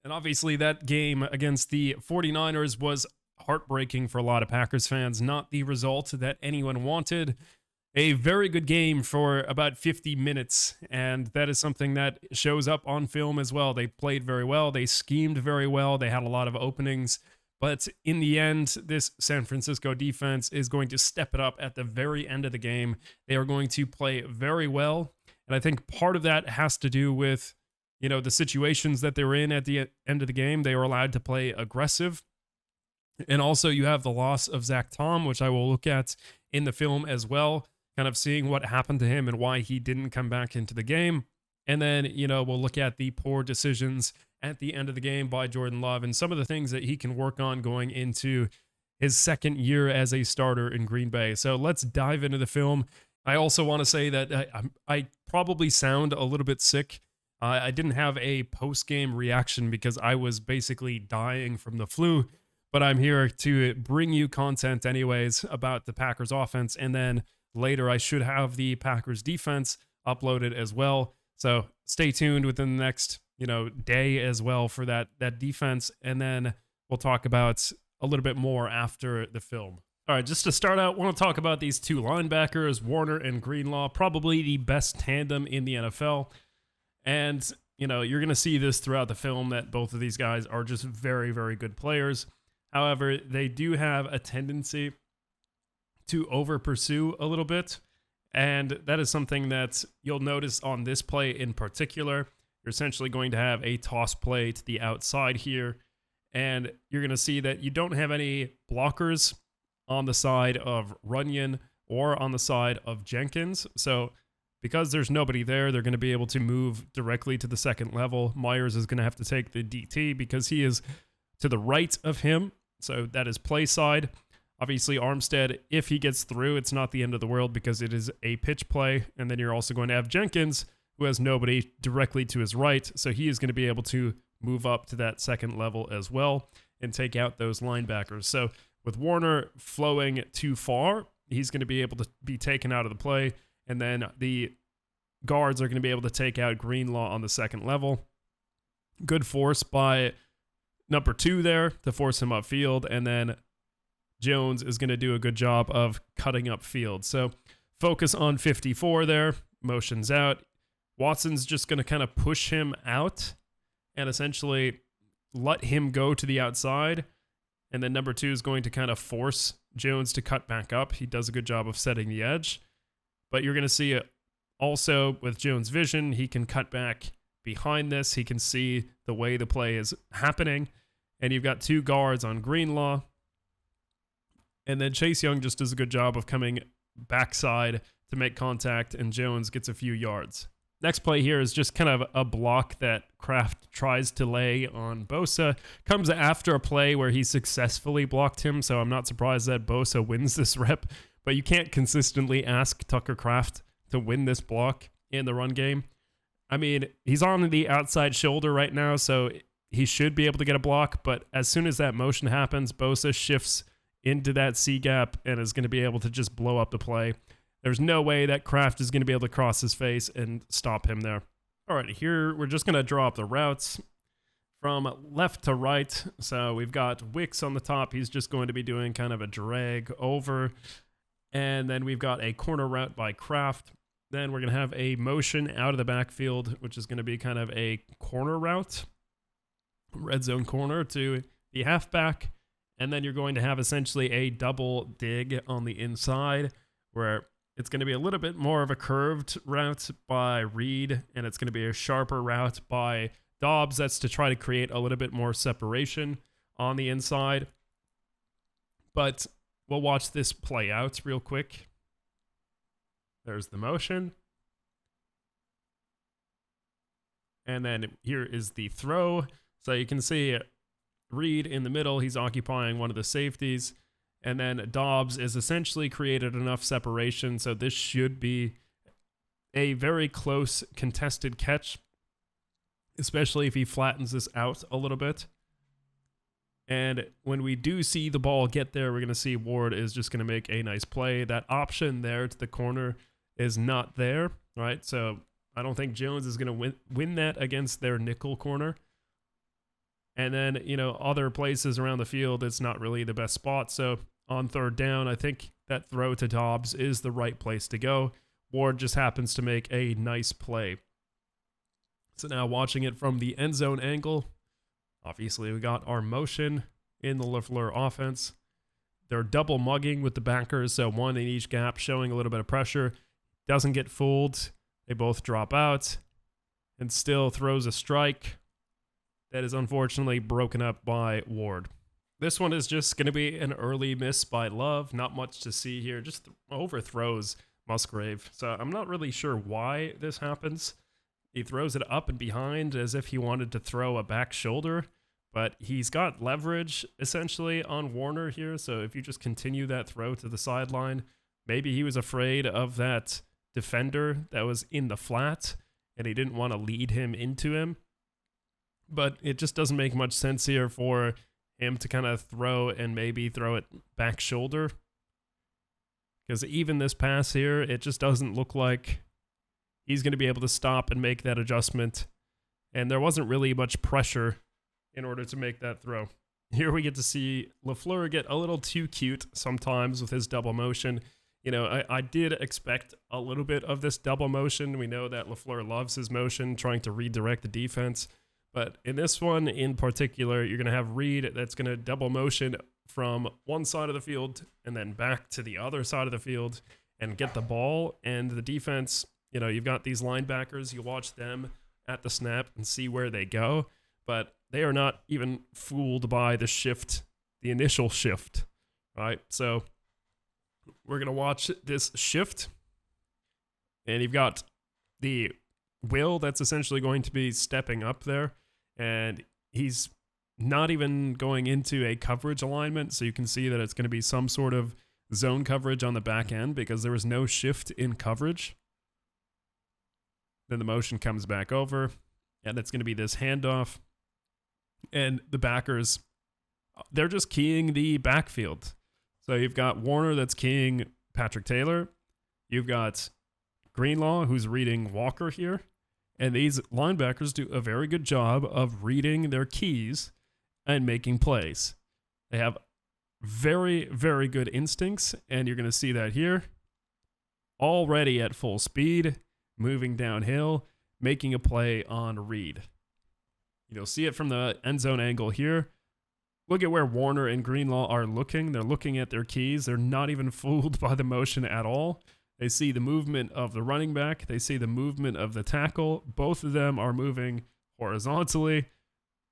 And obviously, that game against the 49ers was heartbreaking for a lot of Packers fans, not the result that anyone wanted. A very good game for about 50 minutes, and that is something that shows up on film as well. They played very well, they schemed very well, they had a lot of openings, but in the end, this San Francisco defense is going to step it up at the very end of the game. They are going to play very well, and I think part of that has to do with, the situations that they were in at the end of the game. They were allowed to play aggressive. And also, you have the loss of Zach Tom, which I will look at in the film as well, kind of seeing what happened to him and why he didn't come back into the game. And then, we'll look at the poor decisions at the end of the game by Jordan Love and some of the things that he can work on going into his second year as a starter in Green Bay. So let's dive into the film. I also want to say that I probably sound a little bit sick. I didn't have a post-game reaction because I was basically dying from the flu, but I'm here to bring you content anyways about the Packers offense, and then later I should have the Packers defense uploaded as well. So stay tuned within the next, day as well for that defense, and then we'll talk about a little bit more after the film. All right, just to start out, I want to talk about these two linebackers, Warner and Greenlaw, probably the best tandem in the NFL. And, you're going to see this throughout the film that both of these guys are just very, very good players. However, they do have a tendency to over pursue a little bit. And that is something that you'll notice on this play in particular. You're essentially going to have a toss play to the outside here. And you're going to see that you don't have any blockers on the side of Runyon or on the side of Jenkins. So because there's nobody there, they're going to be able to move directly to the second level. Myers is going to have to take the DT because he is to the right of him. So that is play side. Obviously, Armstead, if he gets through, it's not the end of the world because it is a pitch play. And then you're also going to have Jenkins, who has nobody directly to his right. So he is going to be able to move up to that second level as well and take out those linebackers. So with Warner flowing too far, he's going to be able to be taken out of the play. And then the guards are going to be able to take out Greenlaw on the second level. Good force by number 2 there to force him upfield. And then Jones is going to do a good job of cutting upfield. So focus on 54 there. Motions out. Watson's just going to kind of push him out and essentially let him go to the outside. And then number 2 is going to kind of force Jones to cut back up. He does a good job of setting the edge. But you're going to see it also with Jones' vision. He can cut back behind this. He can see the way the play is happening. And you've got 2 guards on Greenlaw. And then Chase Young just does a good job of coming backside to make contact, and Jones gets a few yards. Next play here is just kind of a block that Kraft tries to lay on Bosa. Comes after a play where he successfully blocked him, so I'm not surprised that Bosa wins this rep. But you can't consistently ask Tucker Kraft to win this block in the run game. I mean, he's on the outside shoulder right now, so he should be able to get a block. But as soon as that motion happens, Bosa shifts into that C gap and is going to be able to just blow up the play. There's no way that Kraft is going to be able to cross his face and stop him there. All right, here we're just going to draw up the routes from left to right. So we've got Wicks on the top. He's just going to be doing kind of a drag over. And then we've got a corner route by Kraft. Then we're going to have a motion out of the backfield, which is going to be kind of a corner route, red zone corner to the halfback. And then you're going to have essentially a double dig on the inside where it's going to be a little bit more of a curved route by Reed, and it's going to be a sharper route by Dobbs. That's to try to create a little bit more separation on the inside. But we'll watch this play out real quick. There's the motion. And then here is the throw. So you can see Reed in the middle. He's occupying one of the safeties. And then Dobbs is essentially created enough separation. So this should be a very close contested catch, especially if he flattens this out a little bit. And when we do see the ball get there, we're going to see Ward is just going to make a nice play. That option there to the corner is not there, right? So I don't think Jones is going to win that against their nickel corner. And then, other places around the field, it's not really the best spot. So on third down, I think that throw to Dobbs is the right place to go. Ward just happens to make a nice play. So now watching it from the end zone angle, obviously we got our motion in the LaFleur offense. They're double mugging with the backers, so one in each gap, showing a little bit of pressure. Doesn't get fooled. They both drop out and still throws a strike that is unfortunately broken up by Ward. This one is just going to be an early miss by Love. Not much to see here. Just overthrows Musgrave. So I'm not really sure why this happens. He throws it up and behind as if he wanted to throw a back shoulder, but he's got leverage essentially on Warner here. So if you just continue that throw to the sideline, maybe he was afraid of that defender that was in the flat and he didn't want to lead him into him. But it just doesn't make much sense here for him to kind of throw and maybe throw it back shoulder. Because even this pass here, it just doesn't look like he's going to be able to stop and make that adjustment. And there wasn't really much pressure in order to make that throw. Here we get to see LaFleur get a little too cute sometimes with his double motion. I did expect a little bit of this double motion. We know that LaFleur loves his motion, trying to redirect the defense. But in this one in particular, you're going to have Reed that's going to double motion from one side of the field and then back to the other side of the field and get the ball. And the defense, you've got these linebackers. You watch them at the snap and see where they go. But they are not even fooled by the shift, the initial shift, right? So we're going to watch this shift. And you've got the Will that's essentially going to be stepping up there. And he's not even going into a coverage alignment, so you can see that it's going to be some sort of zone coverage on the back end because there was no shift in coverage. Then the motion comes back over, and it's going to be this handoff. And the backers, they're just keying the backfield. So you've got Warner that's keying Patrick Taylor. You've got Greenlaw who's reading Walker here. And these linebackers do a very good job of reading their keys and making plays. They have very, very good instincts, and you're going to see that here. Already at full speed, moving downhill, making a play on Reed. You'll see it from the end zone angle here. Look at where Warner and Greenlaw are looking. They're looking at their keys. They're not even fooled by the motion at all. They see the movement of the running back. They see the movement of the tackle. Both of them are moving horizontally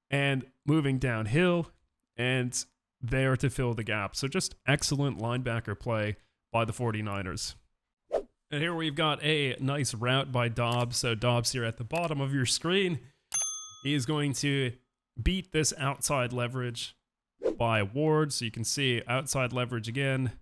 and moving downhill and there to fill the gap. So just excellent linebacker play by the 49ers. And here we've got a nice route by Dobbs. So Dobbs here at the bottom of your screen. He is going to beat this outside leverage by Ward. So you can see outside leverage again,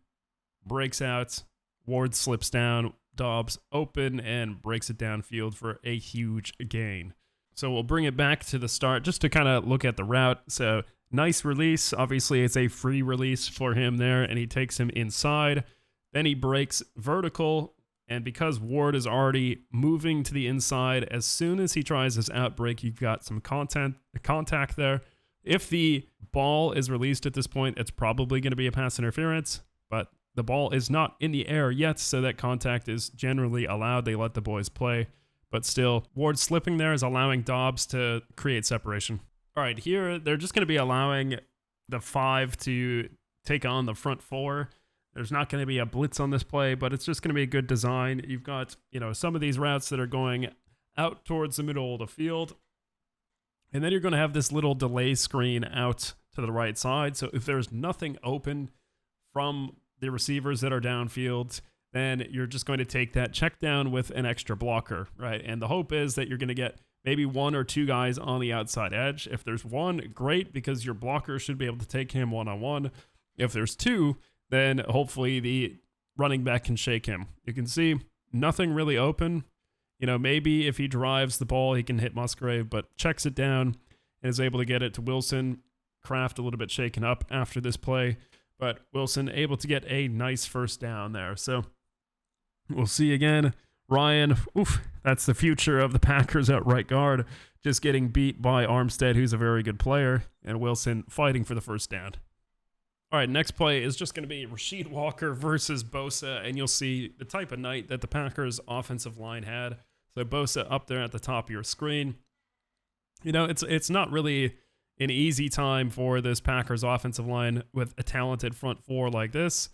breaks out. Ward slips down, Dobbs open and breaks it downfield for a huge gain. So we'll bring it back to the start just to kind of look at the route. So nice release. Obviously, it's a free release for him there, and he takes him inside. Then he breaks vertical, and because Ward is already moving to the inside, as soon as he tries his outbreak, you've got some contact there. If the ball is released at this point, it's probably going to be a pass interference, but the ball is not in the air yet, so that contact is generally allowed. They let the boys play. But still, Ward slipping there is allowing Dobbs to create separation. All right, here they're just going to be allowing the 5 to take on the front 4. There's not going to be a blitz on this play, but it's just going to be a good design. You've got, some of these routes that are going out towards the middle of the field. And then you're going to have this little delay screen out to the right side. So if there's nothing open from the receivers that are downfield, then you're just going to take that check down with an extra blocker, right? And the hope is that you're going to get maybe 1 or 2 guys on the outside edge. If there's 1, great, because your blocker should be able to take him one-on-one. If there's 2, then hopefully the running back can shake him. You can see nothing really open. Maybe if he drives the ball, he can hit Musgrave, but checks it down and is able to get it to Wilson. Kraft a little bit shaken up after this play, but Wilson able to get a nice first down there. So we'll see again. Ryan, That's the future of the Packers at right guard, just getting beat by Armstead, who's a very good player, and Wilson fighting for the first down. All right, next play is just going to be Rasheed Walker versus Bosa, and you'll see the type of night that the Packers offensive line had. So Bosa up there at the top of your screen. You know, it's not really an easy time for this Packers offensive line with a talented front four like this.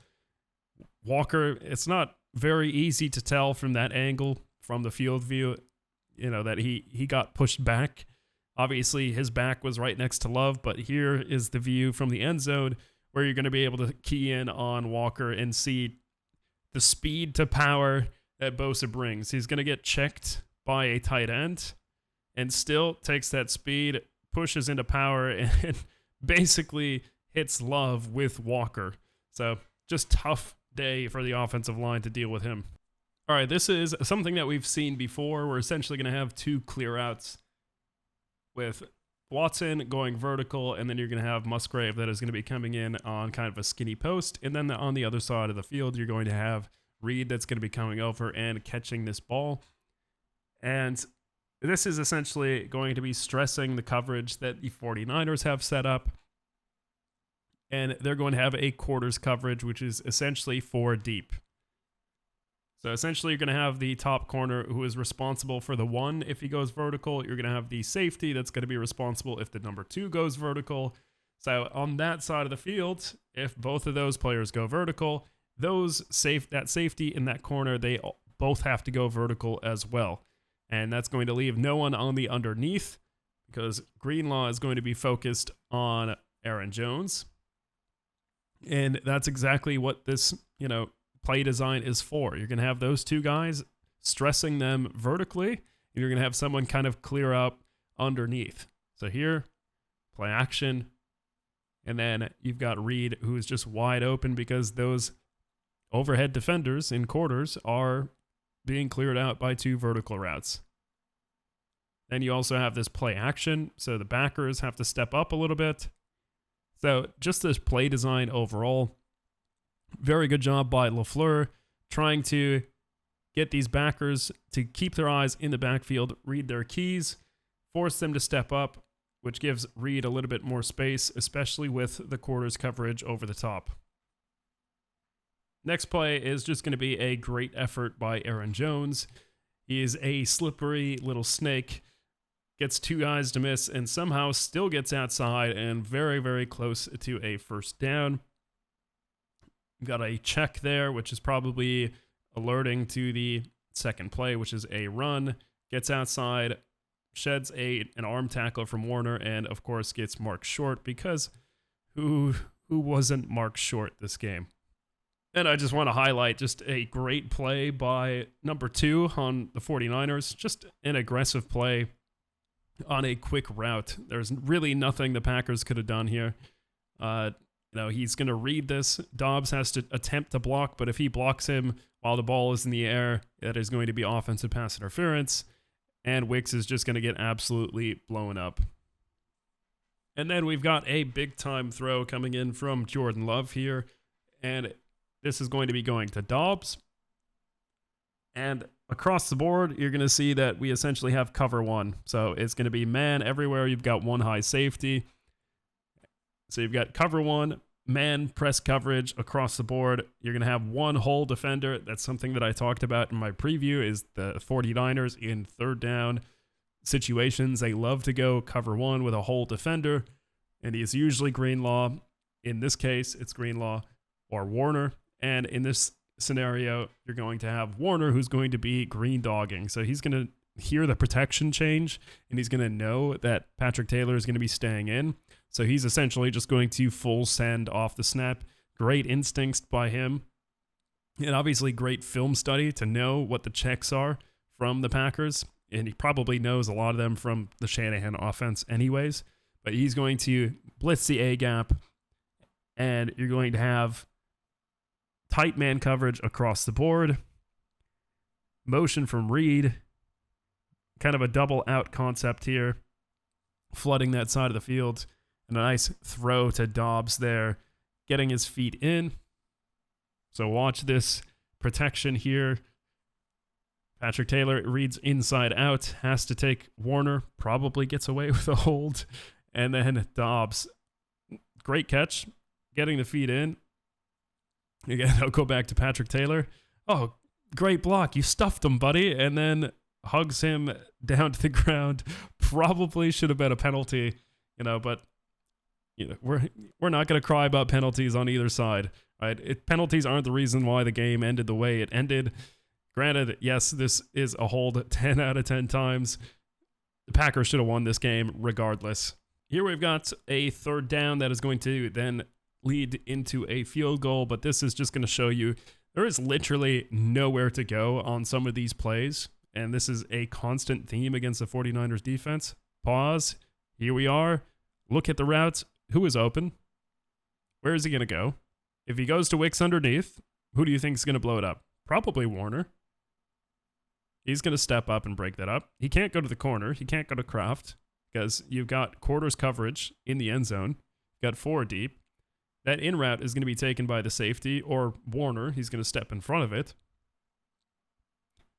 Walker, it's not very easy to tell from that angle, from the field view, you know, that he got pushed back. Obviously, his back was right next to Love, but here is the view from the end zone where you're going to be able to key in on Walker and see the speed to power that Bosa brings. He's going to get checked by a tight end and still takes that speed, pushes into power, and basically hits Love with Walker. So just tough day for the offensive line to deal with him. All right, this is something that we've seen before. We're essentially going to have two clear outs with Watson going vertical, and then you're going to have Musgrave that is going to be coming in on kind of a skinny post. And then on the other side of the field, you're going to have Reed that's going to be coming over and catching this ball. And this is essentially going to be stressing the coverage that the 49ers have set up. And they're going to have a quarters coverage, which is essentially 4 deep. So essentially, you're going to have the top corner who is responsible for the 1 if he goes vertical. You're going to have the safety that's going to be responsible if the number 2 goes vertical. So on that side of the field, if both of those players go vertical, that safety in that corner, they both have to go vertical as well. And that's going to leave no one on the underneath because Greenlaw is going to be focused on Aaron Jones. And that's exactly what this, play design is for. You're going to have those two guys stressing them vertically, and you're going to have someone kind of clear up underneath. So here, play action, and then you've got Reed, who is just wide open because those overhead defenders in quarters are being cleared out by 2 vertical routes. Then you also have this play action, so the backers have to step up a little bit. So just this play design overall, very good job by LaFleur trying to get these backers to keep their eyes in the backfield, read their keys, force them to step up, which gives Reed a little bit more space, especially with the quarters coverage over the top. Next play is just going to be a great effort by Aaron Jones. He is a slippery little snake, gets 2 guys to miss, and somehow still gets outside and very, very close to a first down. Got a check there, which is probably alerting to the second play, which is a run. Gets outside, sheds an arm tackle from Warner, and of course gets marked short because who wasn't marked short this game? And I just want to highlight just a great play by number 2 on the 49ers. Just an aggressive play on a quick route. There's really nothing the Packers could have done here. He's going to read this. Dobbs has to attempt to block, but if he blocks him while the ball is in the air, that is going to be offensive pass interference, and Wicks is just going to get absolutely blown up. And then we've got a big-time throw coming in from Jordan Love here, and this is going to be going to Dobbs. And across the board, you're going to see that we essentially have cover 1. So it's going to be man everywhere. You've got 1 high safety. So you've got cover 1, man press coverage across the board. You're going to have 1 hole defender. That's something that I talked about in my preview is the 49ers in third down situations. They love to go cover 1 with a hole defender, and he's usually Greenlaw. In this case, it's Greenlaw or Warner. And in this scenario, you're going to have Warner who's going to be green dogging. So he's going to hear the protection change, and he's going to know that Patrick Taylor is going to be staying in. So he's essentially just going to full send off the snap. Great instincts by him. And obviously great film study to know what the checks are from the Packers. And he probably knows a lot of them from the Shanahan offense anyways. But he's going to blitz the A-gap, and you're going to have tight man coverage across the board. Motion from Reed. Kind of a double out concept here. Flooding that side of the field. And a nice throw to Dobbs there, getting his feet in. So watch this protection here. Patrick Taylor reads inside out, has to take Warner, probably gets away with a hold. And then Dobbs, great catch, getting the feet in. Again, I'll go back to Patrick Taylor. Oh, great block. You stuffed him, buddy. And then hugs him down to the ground. Probably should have been a penalty, but we're not going to cry about penalties on either side, right? Penalties aren't the reason why the game ended the way it ended. Granted, yes, this is a hold 10 out of 10 times. The Packers should have won this game regardless. Here we've got a third down that is going to then lead into a field goal, but this is just going to show you there is literally nowhere to go on some of these plays, and this is a constant theme against the 49ers defense. Pause. Here we are. Look at the routes. Who is open? Where is he going to go? If he goes to Wicks underneath, who do you think is going to blow it up? Probably Warner. He's going to step up and break that up. He can't go to the corner. He can't go to Kraft because you've got quarters coverage in the end zone. You've got 4 deep. That in route is going to be taken by the safety or Warner. He's going to step in front of it.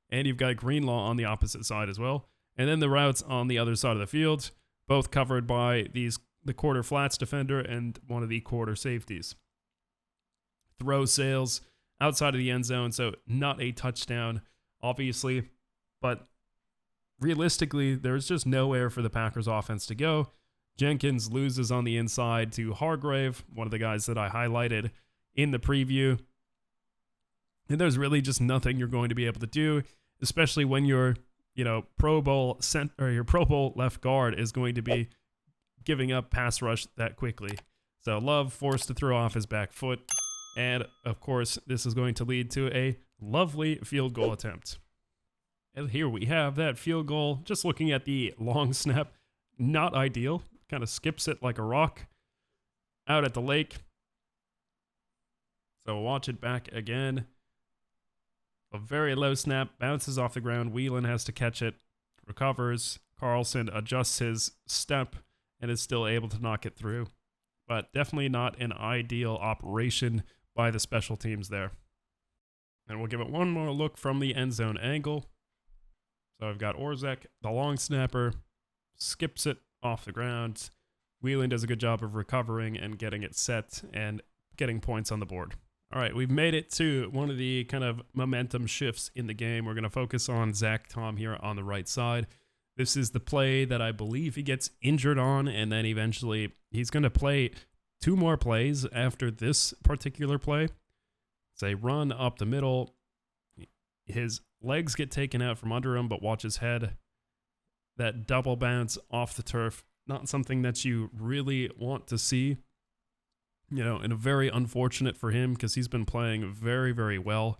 And you've got Greenlaw on the opposite side as well. And then the routes on the other side of the field, both covered by the quarter flats defender and one of the quarter safeties. Throw sails outside of the end zone, so not a touchdown, obviously. But realistically, there's just nowhere for the Packers offense to go. Jenkins loses on the inside to Hargrave, one of the guys that I highlighted in the preview. And there's really just nothing you're going to be able to do, especially when your Pro Bowl your Pro Bowl left guard is going to be giving up pass rush that quickly. So Love forced to throw off his back foot. And of course, this is going to lead to a lovely field goal attempt. And here we have that field goal. Just looking at the long snap, not ideal. Kind of skips it like a rock out at the lake. So we'll watch it back again. A very low snap, bounces off the ground. Whelan has to catch it, recovers. Carlson adjusts his step and is still able to knock it through. But definitely not an ideal operation by the special teams there. And we'll give it one more look from the end zone angle. So I've got Orzek, the long snapper, skips it off the ground. Whelan does a good job of recovering and getting it set and getting points on the board. All right, we've made it to one of the kind of momentum shifts in the game. We're going to focus on Zach Tom here on the right side. This is the play that I believe he gets injured on, and then eventually he's going to play 2 more plays after this particular play. It's a run up the middle. His legs get taken out from under him, but watch his head. That double bounce off the turf, not something that you really want to see. And very unfortunate for him because he's been playing very, very well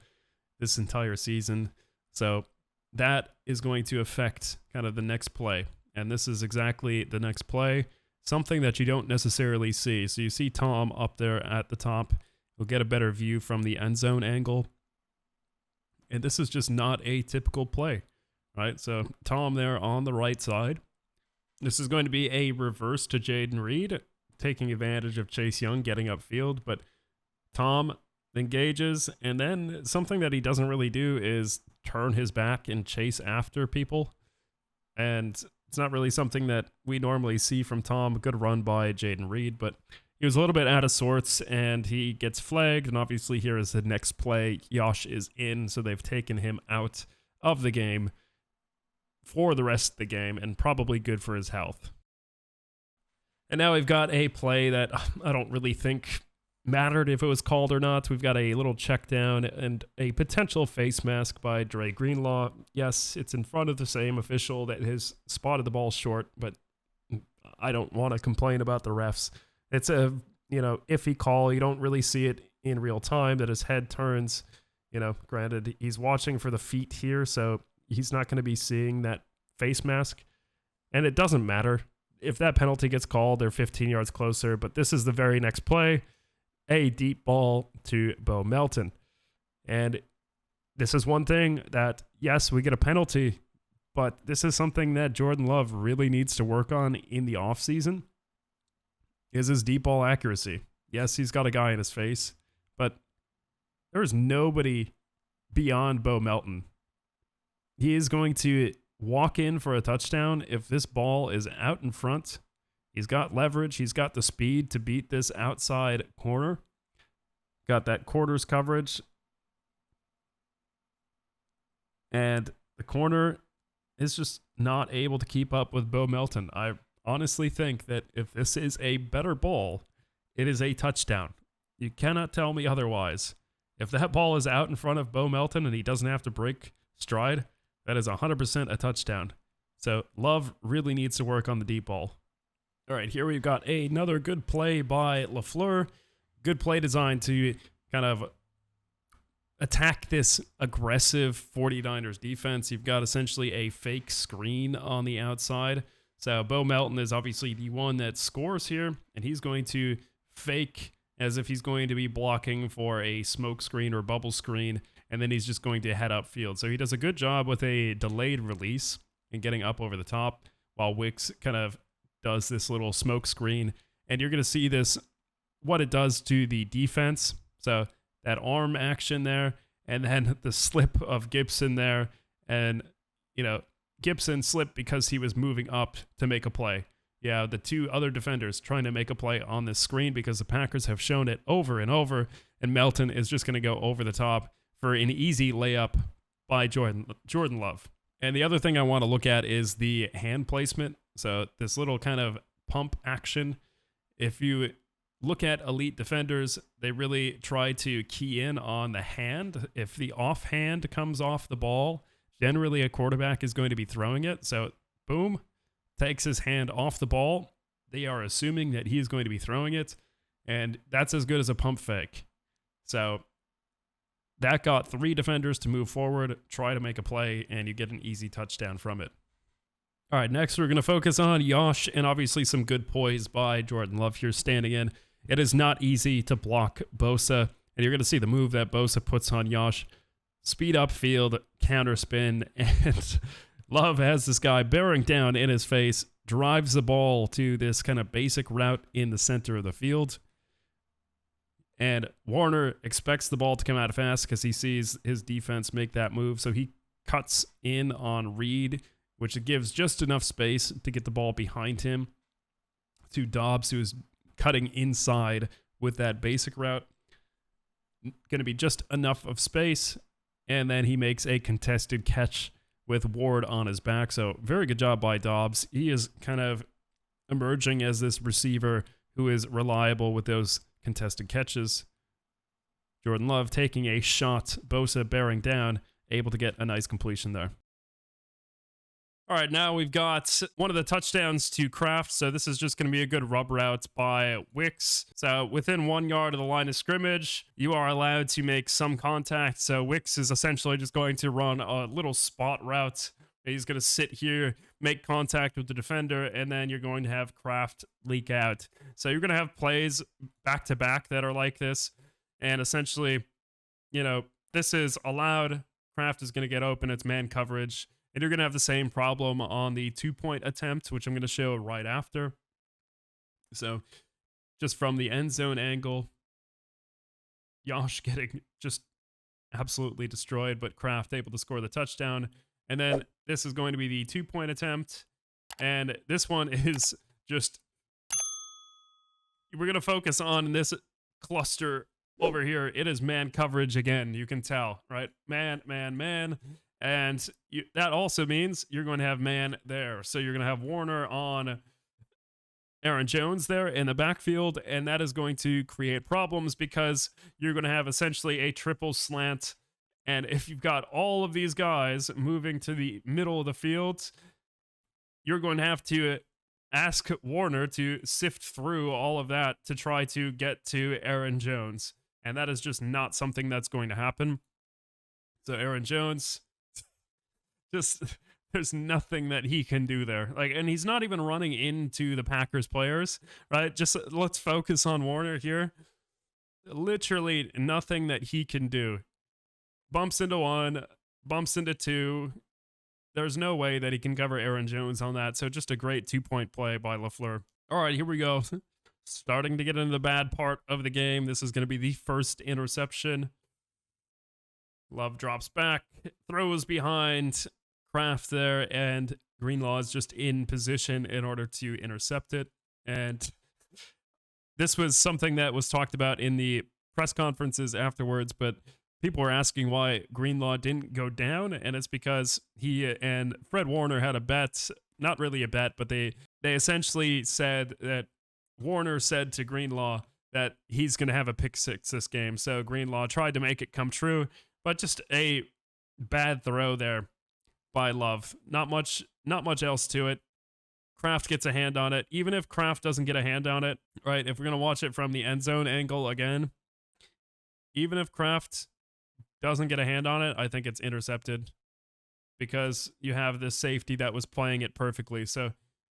this entire season. So that is going to affect kind of the next play. And this is exactly the next play, something that you don't necessarily see. So you see Tom up there at the top. You'll get a better view from the end zone angle. And this is just not a typical play, right? So Tom there on the right side. This is going to be a reverse to Jaden Reed, taking advantage of Chase Young getting upfield. But Tom engages, and then something that he doesn't really do is turn his back and chase after people. And it's not really something that we normally see from Tom. Good run by Jaden Reed, but he was a little bit out of sorts, and he gets flagged. And obviously here is the next play. Yosh is in, so they've taken him out of the game for the rest of the game, and probably good for his health. And now we've got a play that I don't really think mattered if it was called or not. We've got a little check down and a potential face mask by Dre Greenlaw. Yes, it's in front of the same official that has spotted the ball short, but I don't want to complain about the refs. It's a, iffy call. You don't really see it in real time that his head turns. Granted, he's watching for the feet here, so he's not going to be seeing that face mask. And it doesn't matter. If that penalty gets called, they're 15 yards closer. But this is the very next play. A deep ball to Bo Melton. And this is one thing that, yes, we get a penalty, but this is something that Jordan Love really needs to work on in the offseason, is his deep ball accuracy. Yes, he's got a guy in his face, but there is nobody beyond Bo Melton he is going to walk in for a touchdown if this ball is out in front. He's got leverage. He's got the speed to beat this outside corner. Got that quarters coverage. And the corner is just not able to keep up with Bo Melton. I honestly think that if this is a better ball, it is a touchdown. You cannot tell me otherwise. If that ball is out in front of Bo Melton and he doesn't have to break stride, that is 100% a touchdown. So Love really needs to work on the deep ball. All right, here we've got another good play by LaFleur. Good play design to kind of attack this aggressive 49ers defense. You've got essentially a fake screen on the outside. So Bo Melton is obviously the one that scores here, and he's going to fake as if he's going to be blocking for a smoke screen or bubble screen, and then he's just going to head upfield. So he does a good job with a delayed release and getting up over the top while Wicks kind of does this little smoke screen. And you're going to see this, what it does to the defense. So that arm action there, and then the slip of Gibson there. And, you know, Gibson slipped because he was moving up to make a play. Yeah, the two other defenders trying to make a play on this screen because the Packers have shown it over and over, and Melton is just going to go over the top for an easy layup by Jordan Love. And the other thing I want to look at is the hand placement. So this little kind of pump action. If you look at elite defenders, they really try to key in on the hand. If the offhand comes off the ball, generally a quarterback is going to be throwing it. So boom, takes his hand off the ball. They are assuming that he is going to be throwing it, and that's as good as a pump fake. So that got 3 defenders to move forward, try to make a play, and you get an easy touchdown from it. All right, next we're going to focus on Yosh, and obviously some good poise by Jordan Love here standing in. It is not easy to block Bosa, and you're going to see the move that Bosa puts on Yosh. Speed upfield, counter spin, and Love has this guy bearing down in his face, drives the ball to this kind of basic route in the center of the field. And Warner expects the ball to come out fast because he sees his defense make that move. So he cuts in on Reed, which gives just enough space to get the ball behind him to Dobbs, who is cutting inside with that basic route. Going to be just enough of space. And then he makes a contested catch with Ward on his back. So very good job by Dobbs. He is kind of emerging as this receiver who is reliable with those contested catches. Jordan Love taking a shot, Bosa bearing down, able to get a nice completion there. All right, now we've got one of the touchdowns to Kraft. So this is just going to be a good rub route by Wicks. So within 1 yard of the line of scrimmage, you are allowed to make some contact. So Wicks is essentially just going to run a little spot route. He's going to sit here, make contact with the defender, and then you're going to have Kraft leak out. So you're going to have plays back-to-back that are like this. And essentially, you know, this is allowed. Kraft is going to get open. It's man coverage. And you're going to have the same problem on the 2-point attempt, which I'm going to show right after. So just from the end zone angle, Yosh getting just absolutely destroyed, but Kraft able to score the touchdown. And then this is going to be the 2-point attempt. And this one is just, we're going to focus on this cluster over here. It is man coverage again. You can tell, right? Man, man, man. And that also means you're going to have man there. So you're going to have Warner on Aaron Jones there in the backfield, and that is going to create problems because you're going to have essentially a triple slant. And if you've got all of these guys moving to the middle of the field, you're going to have to ask Warner to sift through all of that to try to get to Aaron Jones. And that is just not something that's going to happen. So Aaron Jones, just there's nothing that he can do there. Like, and he's not even running into the Packers players, right? Just let's focus on Warner here. Literally nothing that he can do. Bumps into 1, bumps into 2. There's no way that he can cover Aaron Jones on that. So just a great 2-point play by LaFleur. All right, here we go. Starting to get into the bad part of the game. This is going to be the first interception. Love drops back, throws behind, Kraft there, and Greenlaw is just in position in order to intercept it. And this was something that was talked about in the press conferences afterwards, but people were asking why Greenlaw didn't go down, and it's because he and Fred Warner had a bet, not really a bet, but they essentially said that Warner said to Greenlaw that he's going to have a pick six this game. So Greenlaw tried to make it come true, but just a bad throw there by Love. Not much else to it. Kraft gets a hand on it. Even if Kraft doesn't get a hand on it, right? If we're going to watch it from the end zone angle again, even if Kraft doesn't get a hand on it, I think it's intercepted because you have this safety that was playing it perfectly. So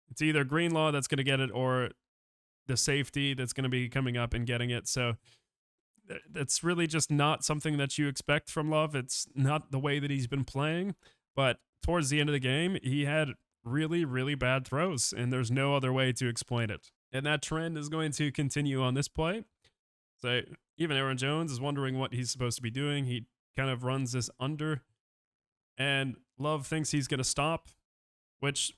it's either Greenlaw that's going to get it or the safety that's going to be coming up and getting it. So that's really just not something that you expect from Love. It's not the way that he's been playing. But towards the end of the game, he had really, really bad throws, and there's no other way to explain it. And that trend is going to continue on this play. So even Aaron Jones is wondering what he's supposed to be doing. He kind of runs this under, and Love thinks he's going to stop, which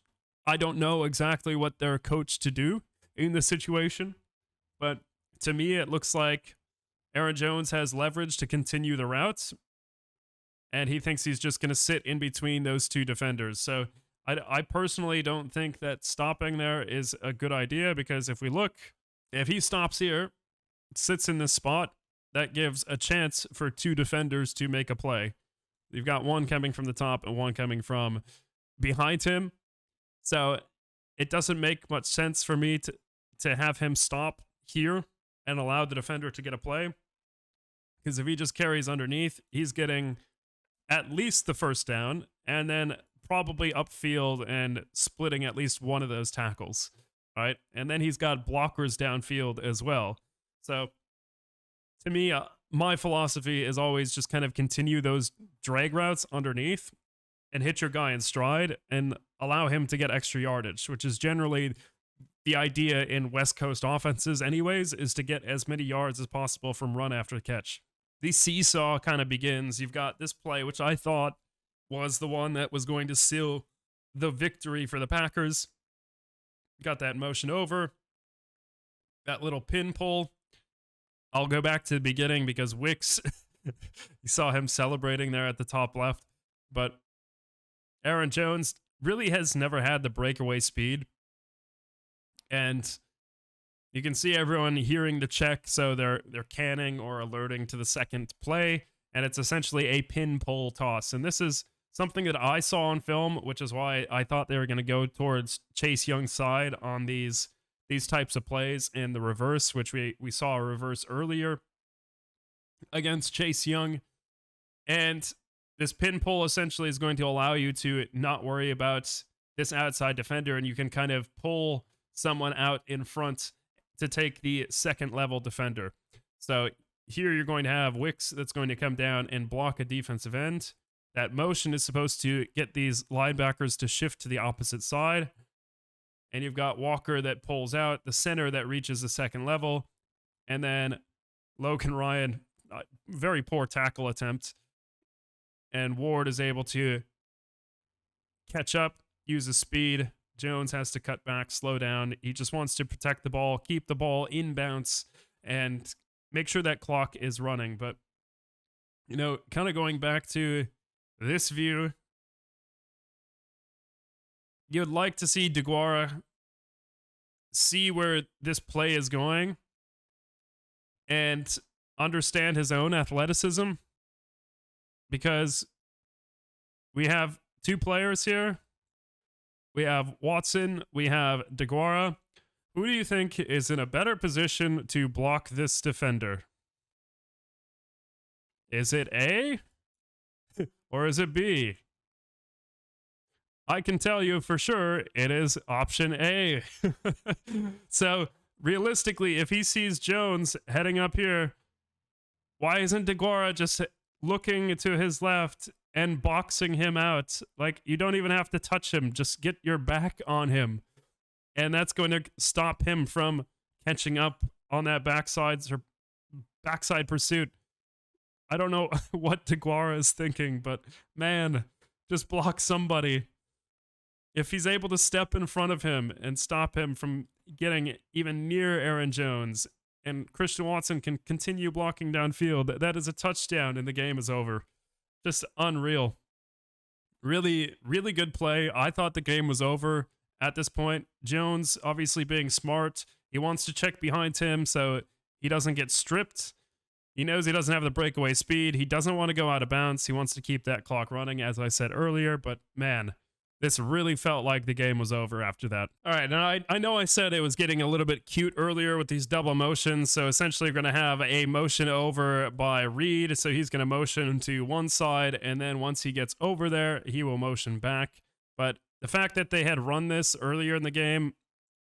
I don't know exactly what they're coached to do in this situation. But to me, it looks like Aaron Jones has leverage to continue the routes, and he thinks he's just going to sit in between those two defenders. So I personally don't think that stopping there is a good idea, because if he stops here, sits in this spot, that gives a chance for two defenders to make a play. You've got one coming from the top and one coming from behind him. So it doesn't make much sense for me to have him stop here and allow the defender to get a play. Because if he just carries underneath, he's getting at least the first down, and then probably upfield and splitting at least one of those tackles, right? And then he's got blockers downfield as well. So to me, my philosophy is always just kind of continue those drag routes underneath and hit your guy in stride and allow him to get extra yardage, which is generally the idea in West Coast offenses anyways, is to get as many yards as possible from run after catch. The seesaw kind of begins. You've got this play, which I thought was the one that was going to seal the victory for the Packers. Got that motion over. That little pin pull. I'll go back to the beginning because Wicks, you saw him celebrating there at the top left. But Aaron Jones really has never had the breakaway speed. And you can see everyone hearing the check, so they're canning or alerting to the second play, and it's essentially a pin pull toss. And this is something that I saw on film, which is why I thought they were going to go towards Chase Young's side on these types of plays in the reverse, which we saw a reverse earlier against Chase Young. And this pin pull essentially is going to allow you to not worry about this outside defender, and you can kind of pull someone out in front to take the second level defender. So here you're going to have Wicks that's going to come down and block a defensive end. That motion is supposed to get these linebackers to shift to the opposite side. And you've got Walker that pulls out, the center that reaches the second level, and then Logan Ryan, very poor tackle attempt. And Ward is able to catch up, use his speed. Jones has to cut back, slow down. He just wants to protect the ball, keep the ball in bounce, and make sure that clock is running. But, kind of going back to this view, you'd like to see DeGuara see where this play is going and understand his own athleticism, because we have two players here. We have Watson, we have DeGuara. Who do you think is in a better position to block this defender? Is it A or is it B? I can tell you for sure it is option A. So realistically, if he sees Jones heading up here, why isn't DeGuara just looking to his left and boxing him out? Like, you don't even have to touch him. Just get your back on him. And that's going to stop him from catching up on that backside pursuit. I don't know what DeGuara is thinking, but man, just block somebody. If he's able to step in front of him and stop him from getting even near Aaron Jones, and Christian Watson can continue blocking downfield, that is a touchdown and the game is over. Just unreal. Really, really good play. I thought the game was over at this point. Jones, obviously being smart, he wants to check behind him so he doesn't get stripped. He knows he doesn't have the breakaway speed. He doesn't want to go out of bounds. He wants to keep that clock running, as I said earlier, but man, this really felt like the game was over after that. All right, and I know I said it was getting a little bit cute earlier with these double motions, so essentially we're going to have a motion over by Reed, so he's going to motion to one side, and then once he gets over there, he will motion back. But the fact that they had run this earlier in the game,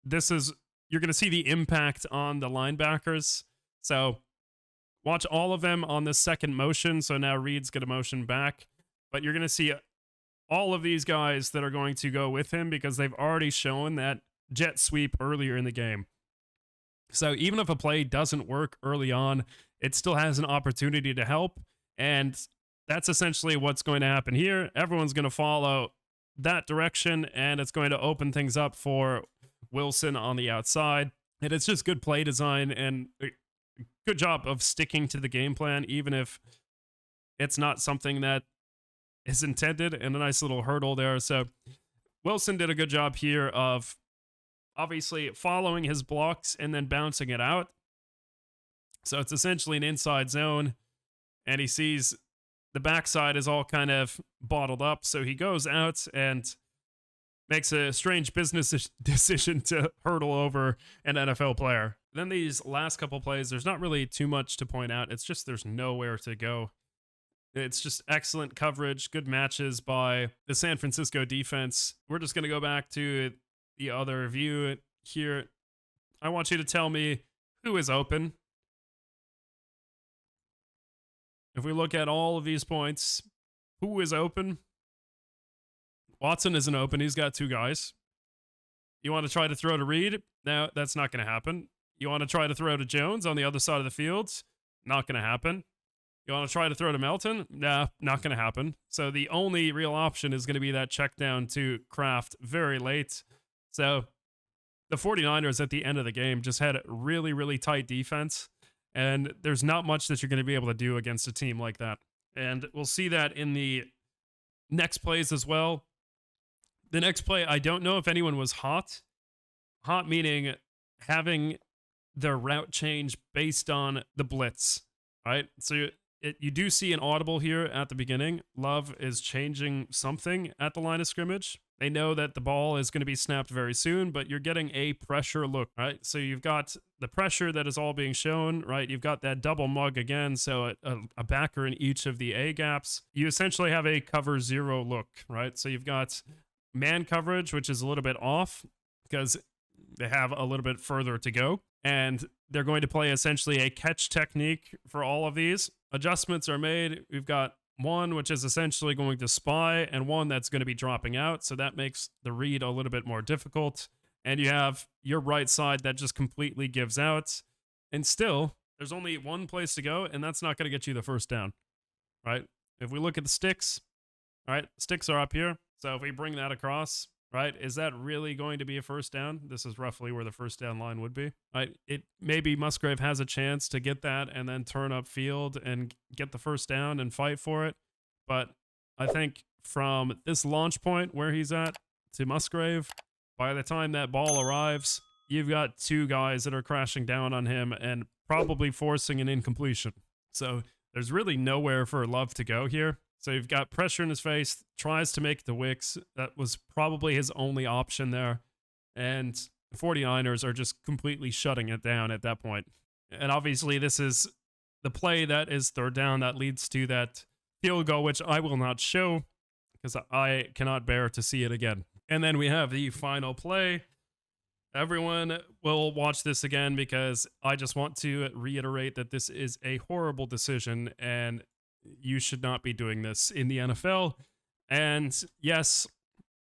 you're going to see the impact on the linebackers. So watch all of them on the second motion, so now Reed's going to motion back, but you're going to see all of these guys that are going to go with him because they've already shown that jet sweep earlier in the game. So even if a play doesn't work early on, it still has an opportunity to help. And that's essentially what's going to happen here. Everyone's going to follow that direction, and it's going to open things up for Wilson on the outside. And it's just good play design and a good job of sticking to the game plan, even if it's not something that is intended, and a nice little hurdle there. So Wilson did a good job here of obviously following his blocks and then bouncing it out. So it's essentially an inside zone, and he sees the backside is all kind of bottled up. So he goes out and makes a strange business decision to hurdle over an NFL player. Then these last couple plays, there's not really too much to point out. It's just there's nowhere to go. It's just excellent coverage, good matches by the San Francisco defense. We're just going to go back to the other view here. I want you to tell me who is open. If we look at all of these points, who is open? Watson isn't open. He's got two guys. You want to try to throw to Reed? No, that's not going to happen. You want to try to throw to Jones on the other side of the field? Not going to happen. You want to try to throw to Melton? Nah, not going to happen. So the only real option is going to be that check down to Kraft very late. So the 49ers at the end of the game just had a really, really tight defense. And there's not much that you're going to be able to do against a team like that. And we'll see that in the next plays as well. The next play, I don't know if anyone was hot. Hot meaning having their route change based on the blitz, right? So you do see an audible here at the beginning. Love is changing something at the line of scrimmage. They know that the ball is going to be snapped very soon, but you're getting a pressure look, right? So you've got the pressure that is all being shown, right? You've got that double mug again, so a backer in each of the A gaps. You essentially have a cover zero look, right? So you've got man coverage, which is a little bit off because they have a little bit further to go. And they're going to play essentially a catch technique for all of these. Adjustments are made. We've got one which is essentially going to spy and one that's going to be dropping out. So that makes the read a little bit more difficult. And you have your right side that just completely gives out. And still, there's only one place to go, and that's not going to get you the first down, right? If we look at the sticks, right, sticks are up here. So if we bring that across, right, is that really going to be a first down? This is roughly where the first down line would be, right? Maybe Musgrave has a chance to get that and then turn up field and get the first down and fight for it. But I think from this launch point where he's at to Musgrave, by the time that ball arrives, you've got two guys that are crashing down on him and probably forcing an incompletion. So there's really nowhere for Love to go here. So you've got pressure in his face, tries to make the wicks. That was probably his only option there. And the 49ers are just completely shutting it down at that point. And obviously this is the play that is third down that leads to that field goal, which I will not show because I cannot bear to see it again. And then we have the final play. Everyone will watch this again because I just want to reiterate that this is a horrible decision and you should not be doing this in the NFL. And yes,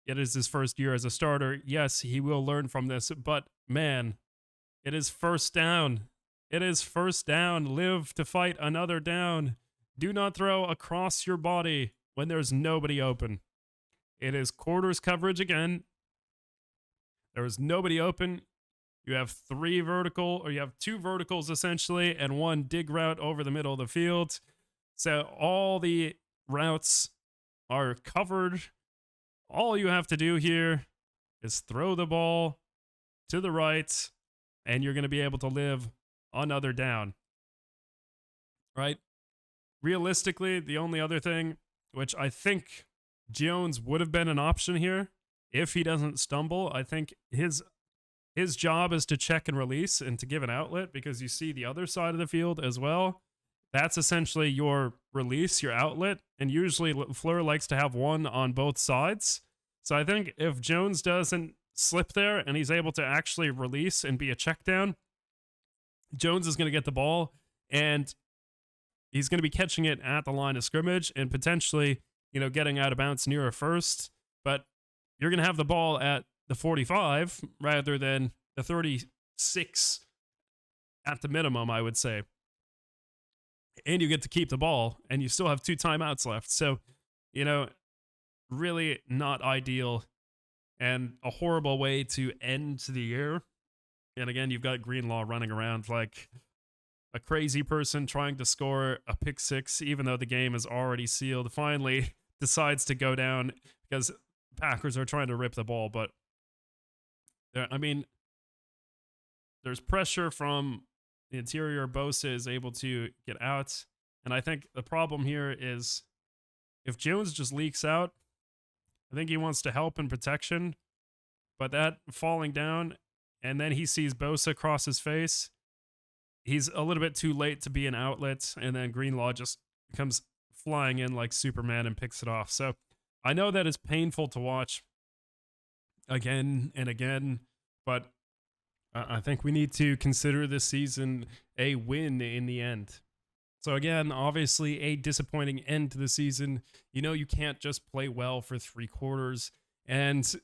it is his first year as a starter. Yes, he will learn from this, but man, it is first down. It is first down. Live to fight another down. Do not throw across your body when there's nobody open. It is quarters coverage again. There was nobody open. You have you have two verticals essentially, and one dig route over the middle of the field. So all the routes are covered. All you have to do here is throw the ball to the right, and you're going to be able to live another down. Right? Realistically, the only other thing, which I think Jones would have been an option here if he doesn't stumble, I think his job is to check and release and to give an outlet, because you see the other side of the field as well. That's essentially your release, your outlet, and usually LaFleur likes to have one on both sides. So I think if Jones doesn't slip there and he's able to actually release and be a check down, Jones is going to get the ball, and he's going to be catching it at the line of scrimmage and potentially, getting out of bounds near a first. But you're going to have the ball at the 45 rather than the 36 at the minimum, I would say. And you get to keep the ball, and you still have 2 timeouts left. So, really not ideal, and a horrible way to end the year. And again, you've got Greenlaw running around like a crazy person trying to score a pick six, even though the game is already sealed. Finally decides to go down because Packers are trying to rip the ball. But, there's pressure from the interior. Bosa is able to get out. And I think the problem here is if Jones just leaks out, I think he wants to help in protection, but that falling down, and then he sees Bosa cross his face, he's a little bit too late to be an outlet, and then Greenlaw just comes flying in like Superman and picks it off. So I know that is painful to watch again and again, but I think we need to consider this season a win in the end. So again, obviously a disappointing end to the season. You can't just play well for 3 quarters. And,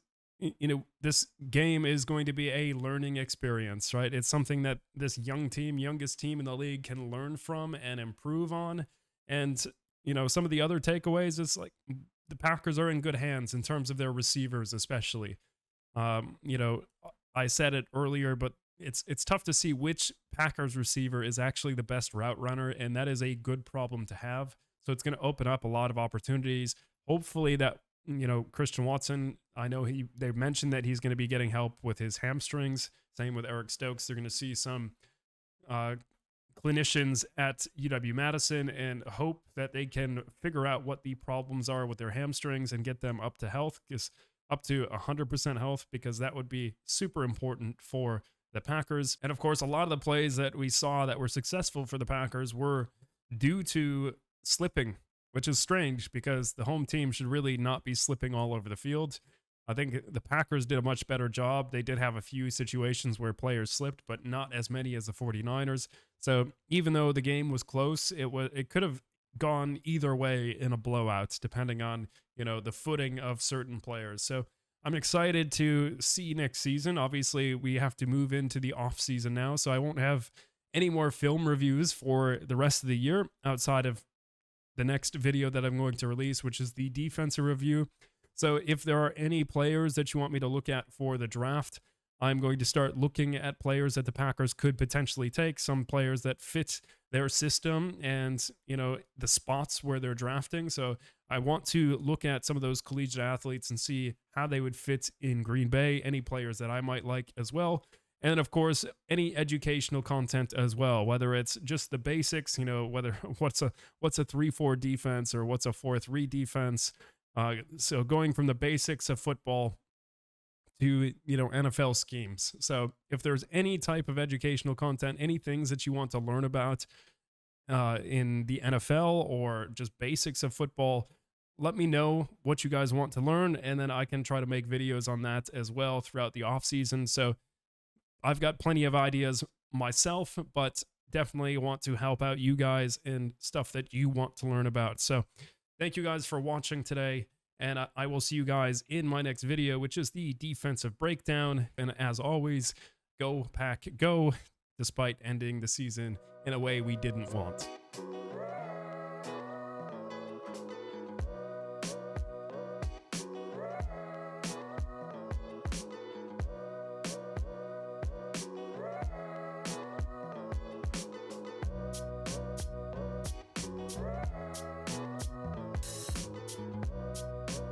this game is going to be a learning experience, right? It's something that this youngest team in the league can learn from and improve on. And, some of the other takeaways is like the Packers are in good hands in terms of their receivers, especially. I said it earlier, but it's tough to see which Packers receiver is actually the best route runner, and that is a good problem to have. So it's going to open up a lot of opportunities. Hopefully that, Christian Watson, I know they mentioned that he's going to be getting help with his hamstrings. Same with Eric Stokes. They're going to see some clinicians at UW-Madison and hope that they can figure out what the problems are with their hamstrings and get them up to health, up to 100% health, because that would be super important for the Packers. And of course, a lot of the plays that we saw that were successful for the Packers were due to slipping, which is strange because the home team should really not be slipping all over the field. I think the Packers did a much better job. They did have a few situations where players slipped, but not as many as the 49ers. So even though the game was close, it could have gone either way in a blowout, depending on, the footing of certain players. So I'm excited to see next season. Obviously, we have to move into the off season now, so I won't have any more film reviews for the rest of the year outside of the next video that I'm going to release, which is the defensive review. So if there are any players that you want me to look at for the draft, I'm going to start looking at players that the Packers could potentially take, some players that fit their system and, the spots where they're drafting. So I want to look at some of those collegiate athletes and see how they would fit in Green Bay, any players that I might like as well. And of course, any educational content as well, whether it's just the basics, whether what's a 3-4 defense or what's a 4-3 defense. So going from the basics of football to, NFL schemes. So if there's any type of educational content, any things that you want to learn about in the NFL or just basics of football, let me know what you guys want to learn, and then I can try to make videos on that as well throughout the off season. So I've got plenty of ideas myself, but definitely want to help out you guys in stuff that you want to learn about. So thank you guys for watching today, and I will see you guys in my next video, which is the defensive breakdown. And as always, go Pack, go, despite ending the season in a way we didn't want.